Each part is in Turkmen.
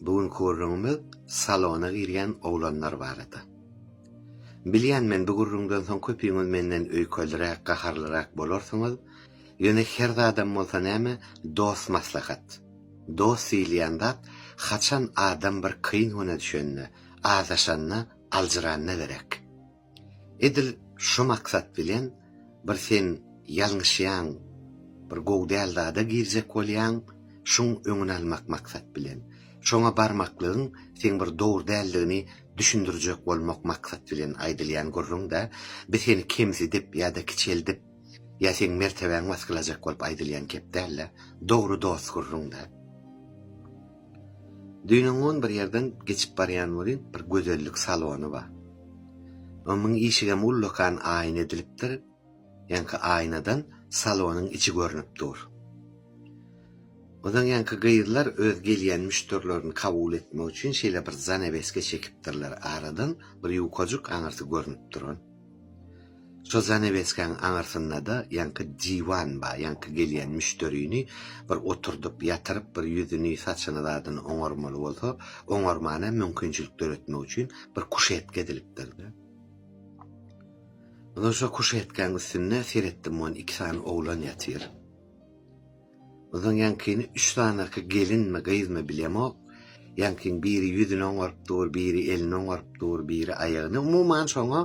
Bugün kurrunumuz salona girgen oğlanlar barada. Bilýän men bu gurrundan soň köpüňiz menden öýköldiräk, gaharlyrak bolarsyňyz, ýöne her adam bolsa näme dost maslahat. Dost diýilýände haçan adam bir kyn hone düşenne, azaşanna, alжyranna gerek. Edil şu maksat bilen bir sen ýalňyşýan, bir gowdalda girjek bolýan, şuň öňüne almak maksat bilen. Şoňa barmaklygyň sen bir dogry däldigini düşündirjek bolmak maksat bilen aýdylýan gurrunda biz seni kemsidip ýa-da kiçeldip ýa sen mertebeň waskylajak bolup aýdylýan kep dälle, dogry dost gurrunda. Dünýäň bir ýerden geçip barýan bolyn bir gözellik salony bar. Onuň işige mullukan aýna edilipdir. Ýa-ni aýnadan salonyň içi görünip dur. Odan ýa-ni gyýrlar öz gelýän müşterilerini kabul etmek üçin şeýle bir zanebeske çekipdirler aradan bir ýukajuk aňarsy görünip duran. Şo zanebeskäň aňarsynda da ýa-ni diwan bar, ýa-ni gelýän müşterini bir oturdup ýatyryp bir ýüzüni saçyny dadyn oňarmaly bolsa, oňarmana mümkinçilik töretmek üçin bir kuşetke edilipdir. Odan şo kuşetkäň üstünde seretdim on 2 tane oğlan ýatyr. Odan ýankini 3 tane gelinme gyzma bilemok. Ýankin biri ýüzüni oňaryp dur, biri elini oňaryp dur, biri aýagyny. Umuman şoňa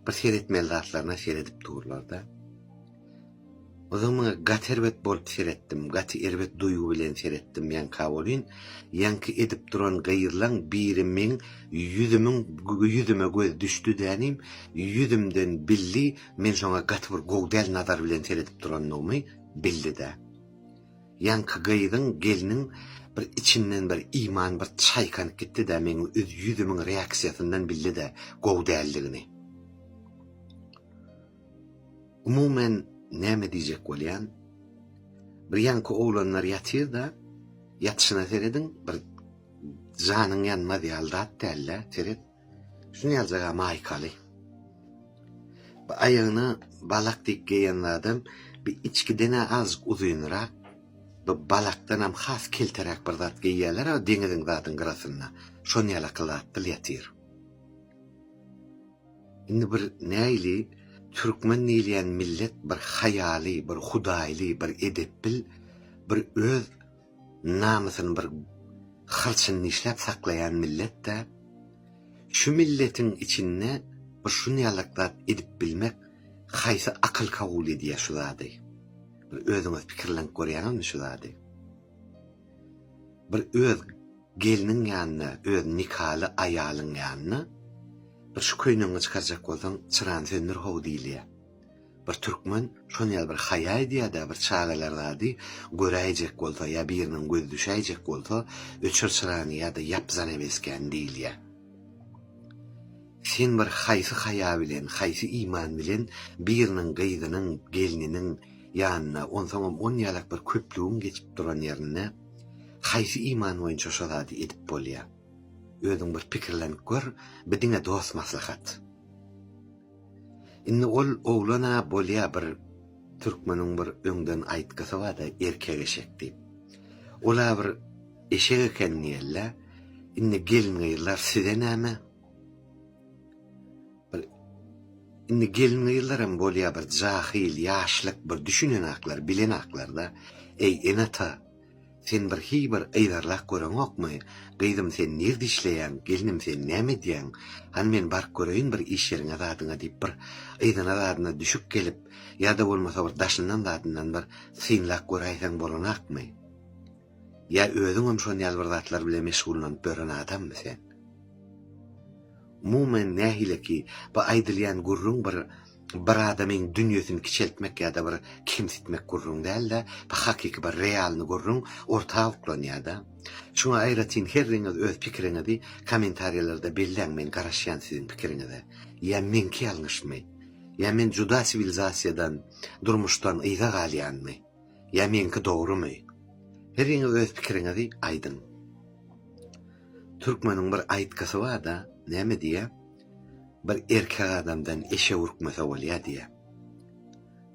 bir seretmeli zatlaryna seredip durlar da. Odan muňa gaterbet bolup seretdim, gaty erbet duýgu bilen seretdim ýanka bolyn. Ýanky edip duran gyýrlaň biri men yüzüme göz düşdü dänim, yüzümden bildi, men şoňa gaty bir gowdal nazar bilen seredip duranlygymy bildi de. Ýanky gyýdyň geliniň bir içinden bir iman bir çaýkanyp gitdi de men yüzümüň reaksiýasyndan bildi de gowdalligini. Umumen näme diýjek bolýan? Bir ýanky oğlanlar ýatyr da, ýatyşyna seredin bir janyň ýanma diýaldat dälle, seret. Şunu ýaljaga maýkaly. Bu aýagyny balakdyk geýen adam bir içkidene az uzunrak, bu balakdan hem has kelterek bir zat geýýärler, o deňiziň zatyn gyrasynda. Şonu ýalaklatdy ýatyr. Indi bir näýli Türkmen diýilýän millet bir haýaly, bir hudaýly, bir edepbil, bir öz namysyny bir halçyny işläp saklayan millet de, şu milletin içinde bir şunu ýalaklat edip bilmek, haýsy akyl kabul edýär şu zady. Bir özüňiz pikirlenip görýänmi şu zady? Bir öz geliniň ýanyna, öz nikaly aýalyň ýanyna bir şu köýnüňi çykarjak bolsaň çyran söndür how diýilýär. Bir türkmen şonu ýaly bir haýa edýär-de bir çagalar zady göräjek bolsa ýa biriniň göz düşäjek bolsa öçür çyrany ýa-da ýap zanebesken diýilýär. Sen bir haýsy haýa bilen, haýsy iman bilen biriniň gyýdynyň, gelininiň ýanyna onsoň 10 ýyllyk bir köplüğün geçip duran ýerine haýsy iman boýunça şo zady edip bolýar. Özüň bir pikirlenip gör, bidiňe dost maslahat. Indi ol oğlana bolýar bir türkmeniň bir öňden aýtgasy bar da erkek eşek diýip. Ola bir eşek eken diýerler. Indi gelin gyýrlar size näme? Indi gelin gyýrlar hem bolýar bir jahil, ýaşlyk bir düşünen aklar, bilen aklar da. Ey enata, sen bir hiber eýdarlak göreňokmy? Gyýdym sen nerede işleýän, gelinim sen näme diýän? Han men bark göreýin bir iş ýeriňe zadyňa diýip bir eýdana zadyna düşüp gelip, ýa-da bolmasa bir daşyndan zadyndan bir synlak göreýän bolanakmy? Ya özüň hem şol ýaly bir zatlar bilen meşgullanyp bören adammy sen? Umumen nähile ki, bu aýdylýan gurrun bir adamyň dünýesini kiçeltmek ýa-da bir kemsitmek gurrun däl de, bu hakyky bir realny gurrun ortaga uklanýar da. Şoňa aýratyn herriňiz öz pikiriňizi kommentariýalarda belläň, men garaşýan siziň pikiriňizi. Ya menki ýalňyşmy? Ya men juda sivilizasiýadan, durmuşdan ýyga galýanmy? Ya menki dogrumy? Herriňiz öz pikiriňizi aýdyn. Türkmeniň bir aýtgasy bar da, näme diýär? Bir erkek adamdan eşe urkmasa bolýar diýär.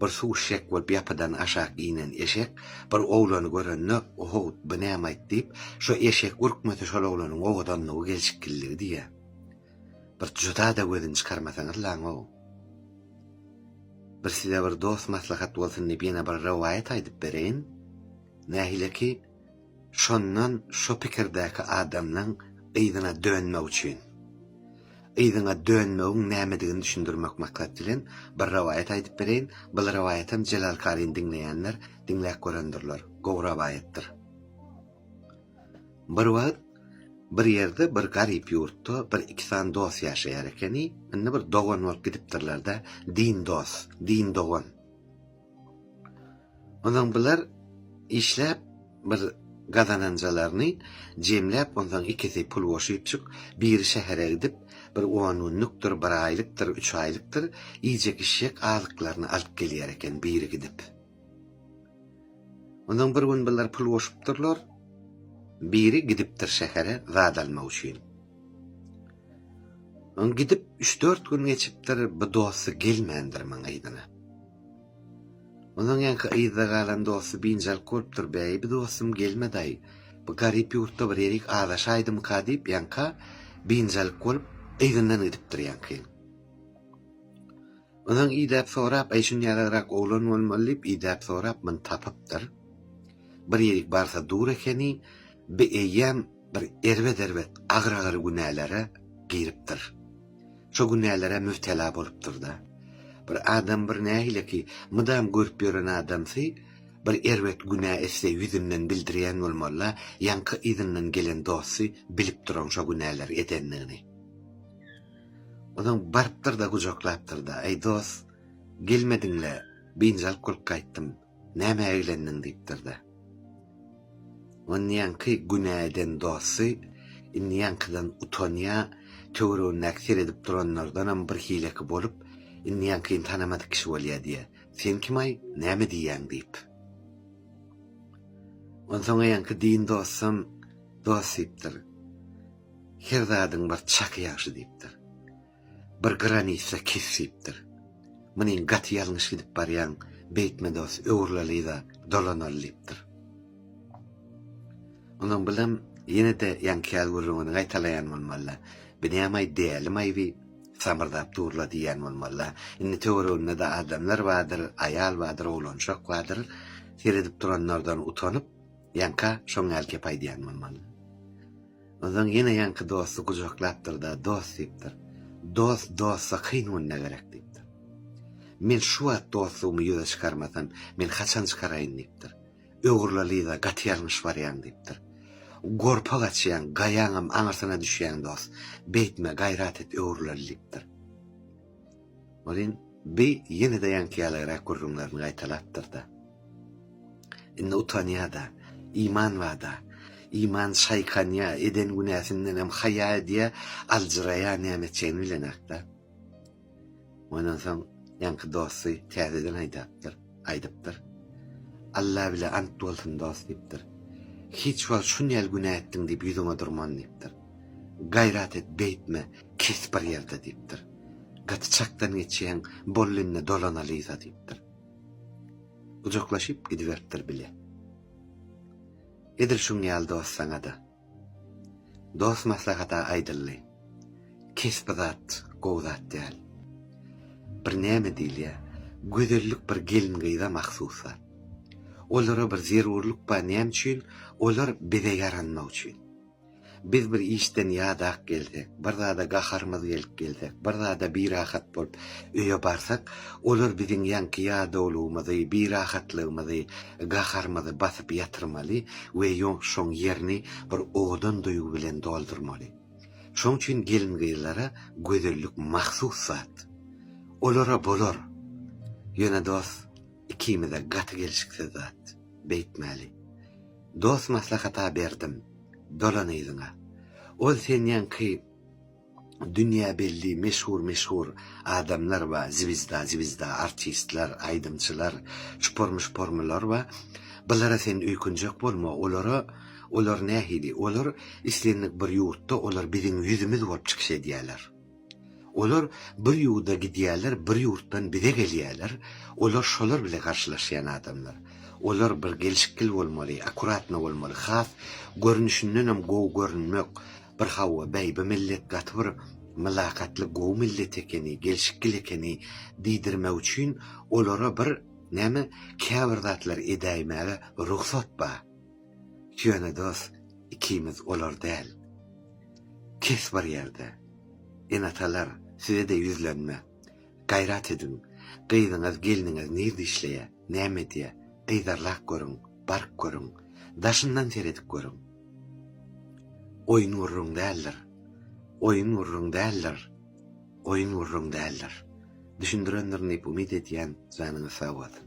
bir suw şek bolup ýapadan aşak inen eşek bir oglany görenne oho bu näme aýtdyp şo eşek urkmasa şol oglanyň owadanlygy gelşikilligi diýe. Bir juda da gözün çykarmasaňyz laň o. Bir size bir dost maslahat bolsun diýip ýene bir rewayet aýdyp bereýin. Nähile ki şondan şo pikirdäki adamlaň eýdina dönmek üçin eýdina dönmegiň nämedigini düşündirmek maksat bilen bir rewayet aýdyp bereýin. Bu rewayetem Celal Karyň dinleýänler dinläp görendirler. Gowy rewayetdir. Bir wagt bir ýerde bir garyp ýurtda bir ikisi dost ýaşaýar ekeni, indi bir dogan bolup gidipdirler-de, din dogan. Ondan bular işläp bir gazananjalaryny jemläp ondan ikisi pul boşaýyp bir şähere gidip bir 10 günlükdir, 1 aýlykdyr, 3 aýlykdyr iýjek işjek alyklaryny alyp gelýär eken biri gidip. Ondan bir gün bular pul boşaýpdyrlar. Biri gidipdir şähere zat almak üçin. On gidip 3-4 gün geçipdir, bu dosty gelmändir maňa eýdina. Ondan ýa-da eýde galan dosty binjal köpdir beý, bu dostum gelmedi. Bu garyp ýurtda bir erik adaşaýdym ka diýip ýa-da binjal köp eýdinden gidipdir ýa-da. Ondan iýdäp sorap, eýşin ýararak oglan bolmaly diýip iýdäp sorap men tapypdyr. Bir erik barsa dur ekeni bir eýem bir erwet agyr günälere giripdir. Şo günälere müptela bolupdyr da. Bir adam bir nähile ki mydam görüp ýören adamsy bir erwet günä esse ýüzünden bildirýän bolmaly, ýanky izinden gelen dosty bilip duran şo günäler edenligini. Ondan barpdyr da gujoklapdyr da, "Ey dost, gelmediňle, binjal kurup gaýtdym. Näme eýlendiň?" diýipdir da. Onyanky günäden dosty, inyankydan utanýa, töwrüni näksir edip duranlardan bir hileki bolup, inyankyny tanamadyk kişi bolýar diýe. "Sen kim-ay, näme diýýäň?" diýip. Ondan ýanky din dostum, dostypdyr. Her zadyň bir çaky ýaşy diýipdir. Bir granisa kesipdir. Munyň gaty ýalňyş gidip barýan, beýtme dost, öwrüliýda dolanalypdyr. Ondan bilen ýene de ýankyal gurrunu gaýtalaýan bolmaly. Binäme diýelim samardap durla diýen bolmaly. Indi töwründe de adamlar bardyr, aýal bardyr, oglanşak bardyr. Seredip duranlardan utanyp, ýanka şoňal gep aýdýan bolmaly. Ondan ýene ýanky dosty gujoklapdyr da, dost diýipdir. Dostsa kynwan ne gerek diýipdir. Men şu wagt dostumy ýöne çykarmasam, men haçan çykaraýyn diýipdir. Öwrüliýda gaty ýalňyş barýan diýipdir. Gorpa gaçýan, gaýaňam aňarsana düşýän dost. Beýtme, gaýrat et, öwrüliýipdir. Olin be ýene de ýankyalarak gurrunlaryny gaýtalapdyr da. Indi utanýada, iman wada, iman şaýkanya eden günäsinden hem haýa diýe aljyraýan nämetçeni bilenakda. Ondan soň ýanky dosty täzeden aýdypdyr. Allah bile ant bolsun dost diýipdir. Hiç wagt şunyal günä etdiň diýip ýüzüňe durman diýipdir. Gaýrat et, beýtme, kes bir ýerde diýipdir. Gaty çakdan geçýän bollyny dolanalyza diýipdir. Ujoklaşyp gidiberdir bile. Edir şunyal dost saňa da. Dost maslahata aýdyldy. Kes bidat, gowzat däl. Bir näme diýilýär? Gözellik bir gelin gyýda mahsusa. Olara bir zerurluk näme üçin? Olar bize yaranmak üçin. Biz bir işden ýadak gelsek, bir zada gaharmaz gelip gelsek, bir zada bir rahat bolup öýe barsak, olar biziň ýanky ýadawlygymyzy, bir rahatlygymyzy, gaharmyzy basyp ýatyrmaly we şoň ýerini bir odan duýgu bilen doldurmaly. Şoň üçin gelin gyýlara gözellik mahsus zat. Olara bolar. Ýöne dost, ikimize gaty gelişikse zat, beýtmäli. Dost maslahata berdim, dolanyýdyňa. Ol sen ýanky dünýä belli meşhur adamlar we zibizda artistler, aýdymçylar, şpormylar we bulara sen öýkünjek bolma. Olar nähili? Olar islenlik bir ýurtda olar biziň ýüzümiz bolup çykşy diýerler. Olar bir ýurda gidýärler, bir ýurtdan bire gelýärler. Olar şolar bile garşylaşýan adamlar. Olar bir gelişikli bolmaly, akuratna bolmaly. Has görnüşinden hem gow görünmek. Bir hawa beýbe millet gatyr mylakatly gow millet ekeni, gelişikli ekeni diýdirmek üçin olara bir näme käbirdatlar edäýmäge ruhsat bar. Şöne dost, ikimiz olar däl. Kes bir ýerde. Enatalar, size de yüzlenme. Gayrat edin. Gıydıňyz, geliniňiz nerede işleýe, näme diýe, gıydarlak görüň, bark görüň, daşyndan seredip görüň. Oyun urruň däldir. Oyun urruň däldir. Oyun urruň däldir. Düşündirenlerini umid edýän zanyňyz sag bolsun.